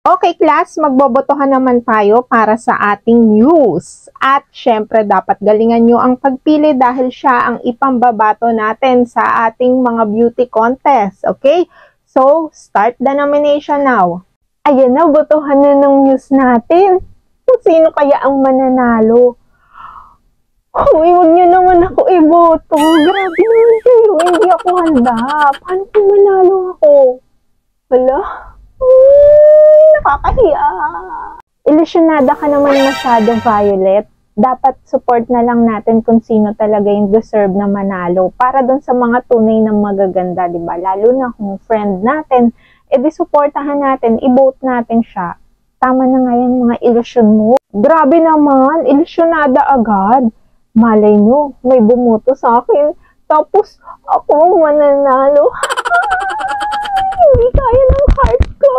Okay class, magbobotohan naman tayo para sa ating news. At syempre dapat galingan nyo ang pagpili dahil siya ang ipambabato natin sa ating mga beauty contest. Okay? So, start the nomination now. Ayan na, botohan na ng news natin. Kung sino kaya ang mananalo? Uy, huwag nyo naman ako iboto. Grabe naman kayo. Hindi ako handa. Paano kung manalo ako? Wala? Nakakahiya. Ilusyonada ka naman masyado, Violet. Dapat support na lang natin kung sino talaga yung deserve na manalo. Para dun sa mga tunay na magaganda, diba? Lalo na kung friend natin, edi supportahan natin, i-vote natin siya. Tama na nga yung mga ilusyon mo. Grabe naman, ilusyonada agad. Malay nyo, may bumuto sa akin. Tapos, ako ang mananalo. Hindi kaya ng heart ko.